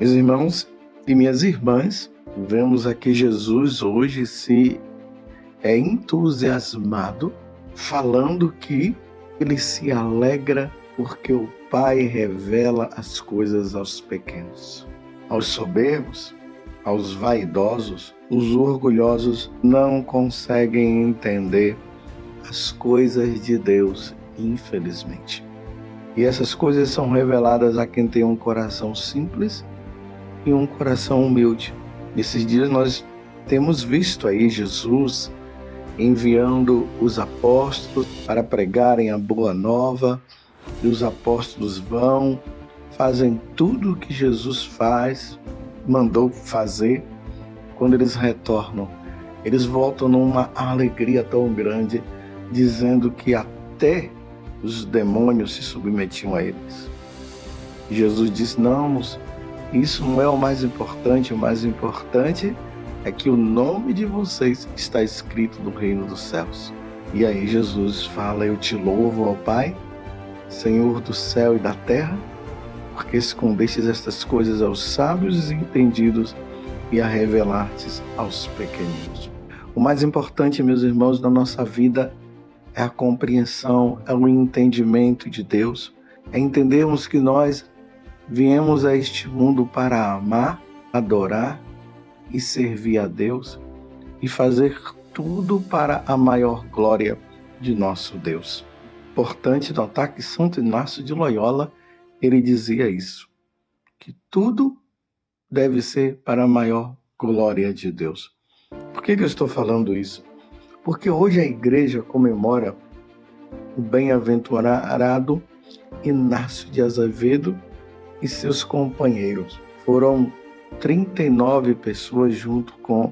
Meus irmãos e minhas irmãs, vemos aqui Jesus hoje se entusiasmado, falando que ele se alegra porque o Pai revela as coisas aos pequenos. Aos soberbos, aos vaidosos, os orgulhosos não conseguem entender as coisas de Deus, infelizmente. E essas coisas são reveladas a quem tem um coração simples e um coração humilde. Nesses dias nós temos visto aí Jesus enviando os apóstolos para pregarem a boa nova, e os apóstolos vão, fazem tudo o que Jesus mandou fazer. Quando eles retornam, eles voltam numa alegria tão grande, dizendo que até os demônios se submetiam a eles. E Jesus disse: não, isso não é o mais importante é que o nome de vocês está escrito no reino dos céus. E aí Jesus fala: eu te louvo, ó Pai, Senhor do céu e da terra, porque escondestes estas coisas aos sábios e entendidos e a revelastes aos pequeninos. O mais importante, meus irmãos, na nossa vida é a compreensão, é o entendimento de Deus, é entendermos que nós viemos a este mundo para amar, adorar e servir a Deus e fazer tudo para a maior glória de nosso Deus. Importante notar que Santo Inácio de Loyola, ele dizia isso, que tudo deve ser para a maior glória de Deus. Por que eu estou falando isso? Porque hoje a igreja comemora o bem-aventurado Inácio de Azevedo e seus companheiros. Foram 39 pessoas junto com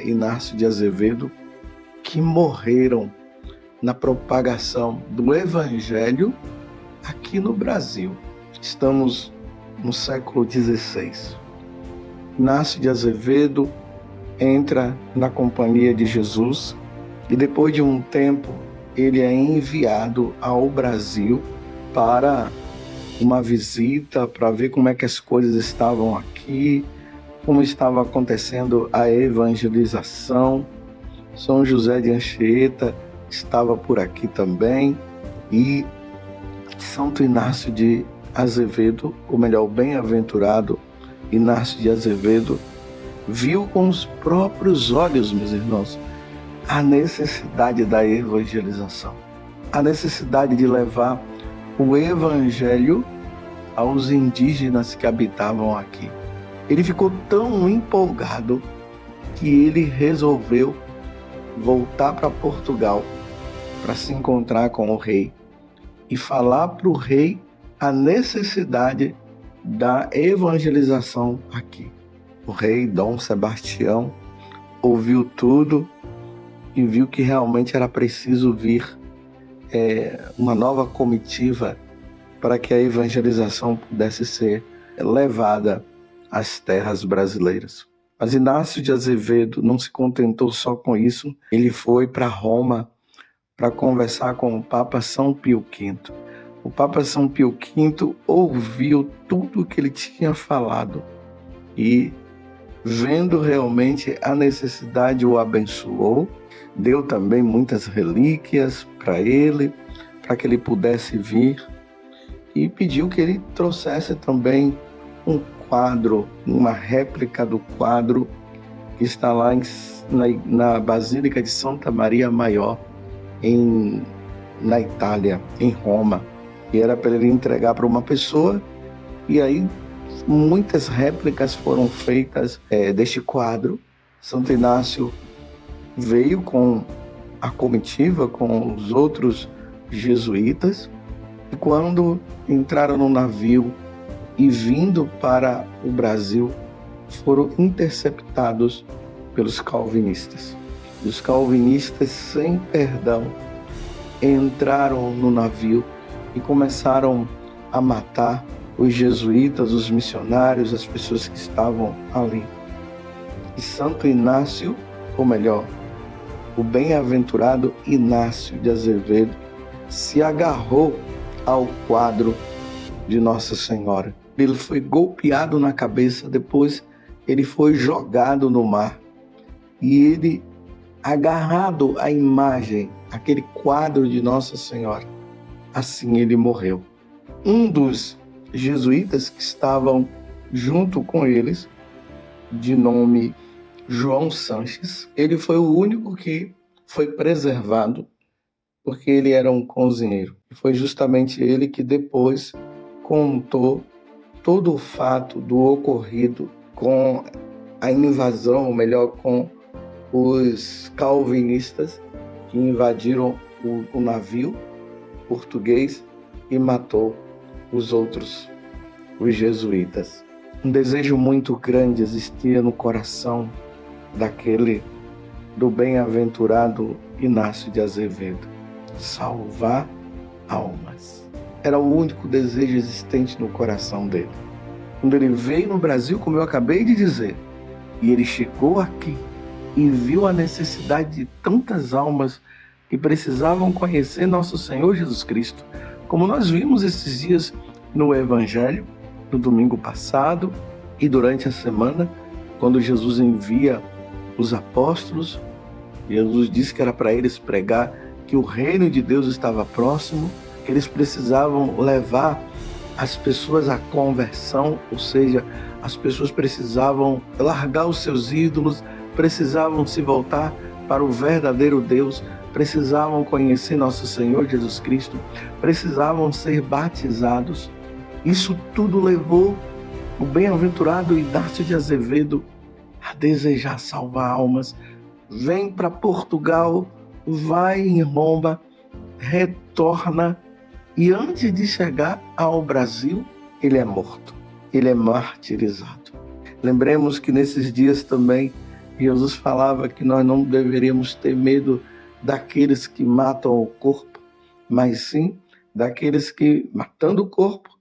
Inácio de Azevedo que morreram na propagação do Evangelho aqui no Brasil. Estamos no século XVI. Inácio de Azevedo entra na companhia de Jesus e depois de um tempo ele é enviado ao Brasil para uma visita, para ver como é que as coisas estavam aqui, como estava acontecendo a evangelização. São José de Anchieta estava por aqui também, e Santo Inácio de Azevedo, ou melhor, o bem-aventurado Inácio de Azevedo, viu com os próprios olhos, meus irmãos, a necessidade da evangelização, a necessidade de levar o evangelho aos indígenas que habitavam aqui. Ele ficou tão empolgado que ele resolveu voltar para Portugal para se encontrar com o rei e falar para o rei a necessidade da evangelização aqui. O rei Dom Sebastião ouviu tudo e viu que realmente era preciso vir uma nova comitiva para que a evangelização pudesse ser levada às terras brasileiras. Mas Inácio de Azevedo não se contentou só com isso, ele foi para Roma para conversar com o Papa São Pio V. O Papa São Pio V ouviu tudo o que ele tinha falado e, vendo realmente a necessidade, o abençoou, deu também muitas relíquias para ele, para que ele pudesse vir, e pediu que ele trouxesse também um quadro, uma réplica do quadro que está lá na Basílica de Santa Maria Maior, na Itália, em Roma. E era para ele entregar para uma pessoa, e aí muitas réplicas foram feitas deste quadro. Santo Inácio veio com a comitiva, com os outros jesuítas, e quando entraram no navio e vindo para o Brasil, foram interceptados pelos calvinistas. E os calvinistas, sem perdão, entraram no navio e começaram a matar os jesuítas, os missionários, as pessoas que estavam ali. E Santo Inácio, ou melhor, o bem-aventurado Inácio de Azevedo, se agarrou ao quadro de Nossa Senhora Ele foi golpeado na cabeça, depois ele foi jogado no mar. E ele, agarrado à imagem, aquele quadro de Nossa Senhora, assim ele morreu. Um dos jesuítas que estavam junto com eles, de nome João Sanches, ele foi o único que foi preservado, porque ele era um cozinheiro. E foi justamente ele que depois contou todo o fato do ocorrido com a invasão, ou melhor, com os calvinistas que invadiram o navio português e matou os jesuítas. Um desejo muito grande existia no coração do bem-aventurado Inácio de Azevedo: salvar almas. Era o único desejo existente no coração dele. Quando ele veio no Brasil, como eu acabei de dizer, e ele chegou aqui e viu a necessidade de tantas almas que precisavam conhecer nosso Senhor Jesus Cristo, como nós vimos esses dias no Evangelho, no domingo passado e durante a semana, quando Jesus envia os apóstolos, Jesus disse que era para eles pregar que o reino de Deus estava próximo, que eles precisavam levar as pessoas à conversão, ou seja, as pessoas precisavam largar os seus ídolos, precisavam se voltar para o verdadeiro Deus, precisavam conhecer nosso Senhor Jesus Cristo, precisavam ser batizados. Isso tudo levou o bem-aventurado Inácio de Azevedo a desejar salvar almas. Vem para Portugal, vai em Roma, retorna e antes de chegar ao Brasil, ele é morto, ele é martirizado. Lembremos que nesses dias também Jesus falava que nós não deveríamos ter medo daqueles que matam o corpo, mas sim daqueles que, matando o corpo,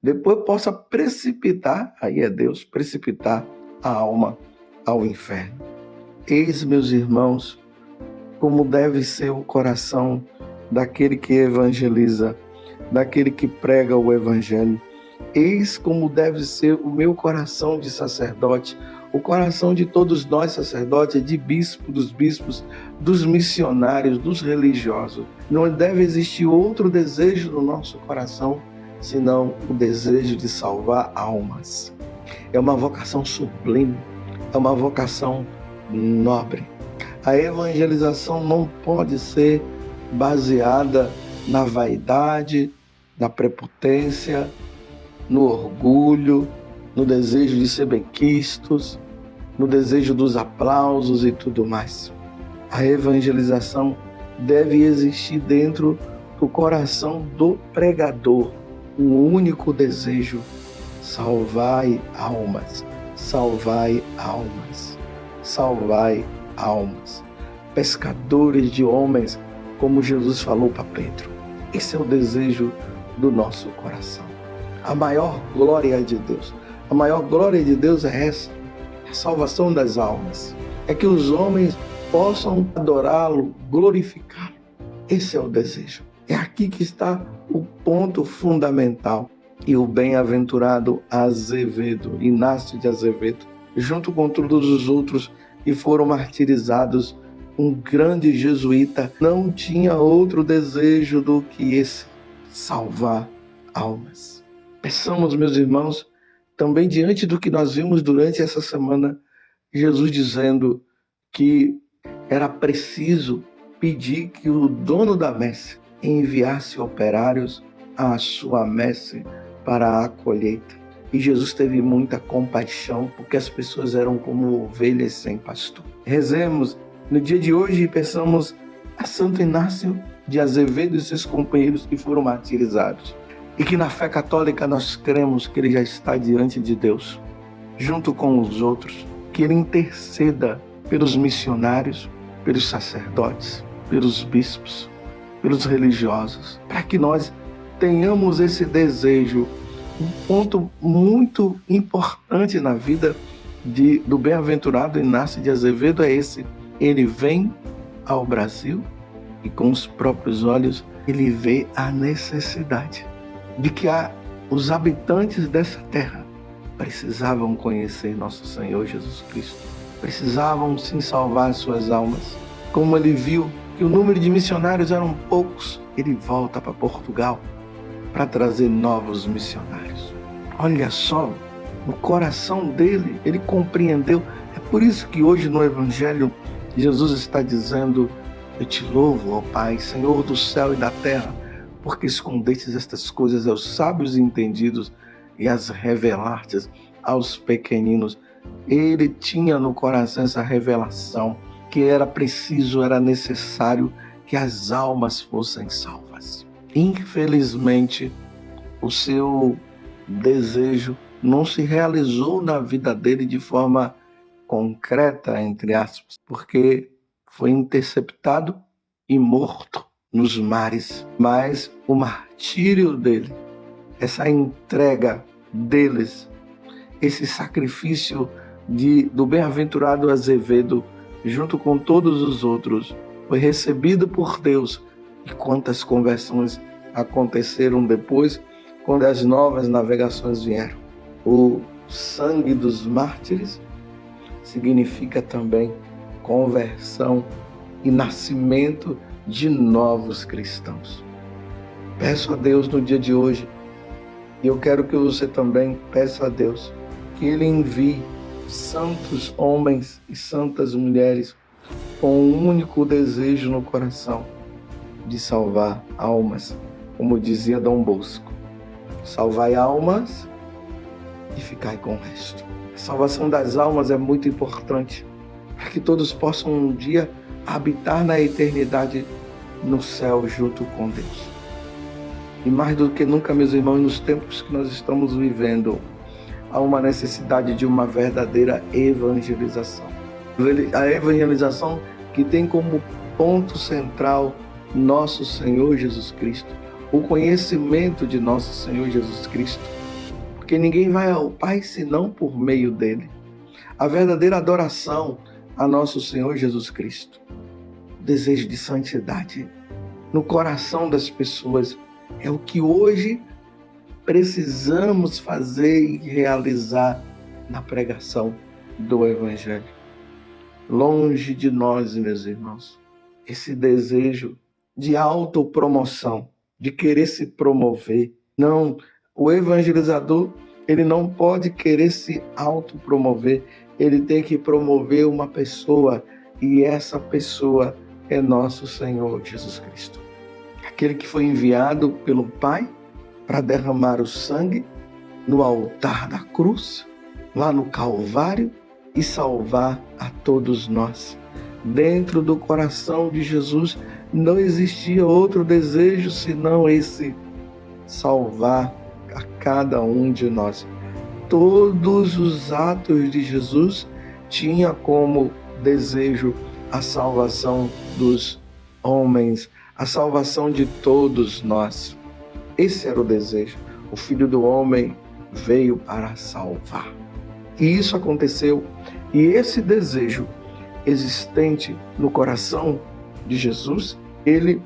depois possa precipitar, aí é Deus, precipitar a alma ao inferno. Eis, meus irmãos, como deve ser o coração daquele que evangeliza, daquele que prega o evangelho. Eis como deve ser o meu coração de sacerdote, o coração de todos nós sacerdotes, de bispo, dos bispos, dos missionários, dos religiosos. Não deve existir outro desejo no nosso coração, senão o desejo de salvar almas. É uma vocação sublime, é uma vocação nobre. A evangelização não pode ser baseada na vaidade, na prepotência, no orgulho, no desejo de ser benquistos, no desejo dos aplausos e tudo mais. A evangelização deve existir dentro do coração do pregador, um único desejo: salvai almas, salvai almas, salvai almas. Pescadores de homens, como Jesus falou para Pedro. Esse é o desejo do nosso coração. A maior glória de Deus, a maior glória de Deus é essa, a salvação das almas. É que os homens possam adorá-lo, glorificá-lo. Esse é o desejo. É aqui que está o ponto fundamental. E o bem-aventurado Azevedo, Inácio de Azevedo, junto com todos os outros que foram martirizados, um grande jesuíta, não tinha outro desejo do que esse: salvar almas. Peçamos, meus irmãos, também diante do que nós vimos durante essa semana, Jesus dizendo que era preciso pedir que o dono da messe enviasse operários à sua messe para a colheita. E Jesus teve muita compaixão, porque as pessoas eram como ovelhas sem pastor. Rezemos no dia de hoje e peçamos a Santo Inácio de Azevedo e seus companheiros que foram martirizados. E que na fé católica nós cremos que ele já está diante de Deus, junto com os outros, que ele interceda pelos missionários, pelos sacerdotes, pelos bispos, pelos religiosos, para que nós tenhamos esse desejo. Um ponto muito importante na vida do bem-aventurado Inácio de Azevedo é esse: ele vem ao Brasil e com os próprios olhos ele vê a necessidade de que há Os habitantes dessa terra precisavam conhecer nosso Senhor Jesus Cristo. Precisavam sim salvar suas almas. Como ele viu que o número de missionários eram poucos, ele volta para Portugal para trazer novos missionários. Olha só, no coração dele, ele compreendeu. É por isso que hoje no Evangelho, Jesus está dizendo: eu te louvo, ó Pai, Senhor do céu e da terra, porque escondestes estas coisas aos sábios e entendidos e as revelastes aos pequeninos. Ele tinha no coração essa revelação que era preciso, era necessário que as almas fossem salvas. Infelizmente, o seu desejo não se realizou na vida dele de forma concreta, entre aspas, porque foi interceptado e morto nos mares. Mas o martírio dele, essa entrega deles, esse sacrifício do bem-aventurado Azevedo, junto com todos os outros, foi recebido por Deus. E quantas conversões aconteceram depois, quando as novas navegações vieram. O sangue dos mártires significa também conversão e nascimento de novos cristãos. Peço a Deus no dia de hoje, e eu quero que você também peça a Deus, que Ele envie santos homens e santas mulheres com um único desejo no coração de salvar almas, como dizia Dom Bosco: salvai almas e ficai com o resto. A salvação das almas é muito importante para que todos possam um dia habitar na eternidade no céu junto com Deus. E mais do que nunca, meus irmãos, nos tempos que nós estamos vivendo, há uma necessidade de uma verdadeira evangelização. A evangelização que tem como ponto central nosso Senhor Jesus Cristo, o conhecimento de nosso Senhor Jesus Cristo, porque ninguém vai ao Pai senão por meio dele. A verdadeira adoração a nosso Senhor Jesus Cristo, o desejo de santidade no coração das pessoas é o que hoje precisamos fazer e realizar na pregação do Evangelho. Longe de nós, meus irmãos, esse desejo de autopromoção, de querer se promover. Não, o evangelizador, ele não pode querer se autopromover, ele tem que promover uma pessoa, e essa pessoa é nosso Senhor Jesus Cristo. Aquele que foi enviado pelo Pai para derramar o sangue no altar da cruz, lá no Calvário, e salvar a todos nós. Dentro do coração de Jesus não existia outro desejo senão esse: salvar a cada um de nós. Todos os atos de Jesus tinham como desejo a salvação dos homens, a salvação de todos nós. Esse era o desejo. O Filho do Homem veio para salvar. E isso aconteceu. E esse desejo existente no coração de Jesus, ele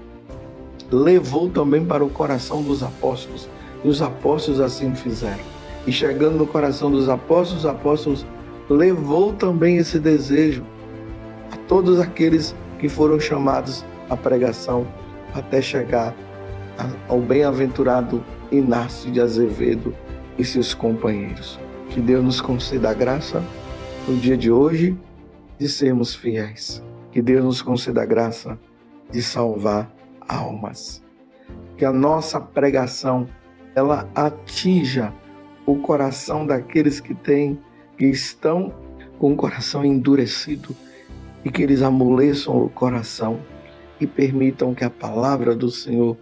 levou também para o coração dos apóstolos. E os apóstolos assim fizeram. E chegando no coração dos apóstolos, os apóstolos levou também esse desejo a todos aqueles que foram chamados à pregação, até chegar ao bem-aventurado Inácio de Azevedo e seus companheiros. Que Deus nos conceda a graça no dia de hoje de sermos fiéis. Que Deus nos conceda a graça de salvar almas. Que a nossa pregação ela atinja o coração daqueles que estão com o coração endurecido, e que eles amoleçam o coração e permitam que a palavra do Senhor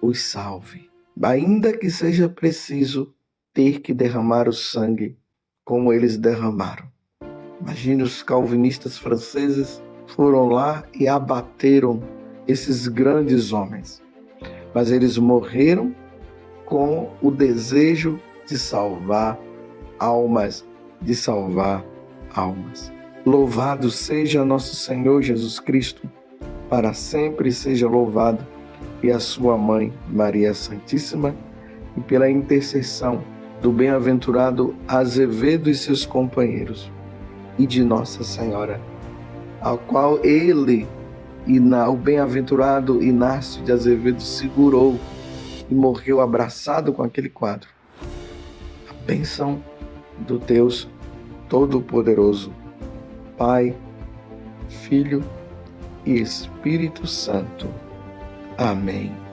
os salve. Ainda que seja preciso ter que derramar o sangue como eles derramaram. Imagine, os calvinistas franceses foram lá e abateram esses grandes homens. Mas eles morreram com o desejo de salvar almas, de salvar almas. Louvado seja nosso Senhor Jesus Cristo, para sempre seja louvado, e a sua mãe, Maria Santíssima, e pela intercessão do bem-aventurado Azevedo e seus companheiros, e de Nossa Senhora, ao qual ele o bem-aventurado Inácio de Azevedo segurou e morreu abraçado com aquele quadro. A bênção do Deus Todo-Poderoso, Pai, Filho e Espírito Santo. Amém.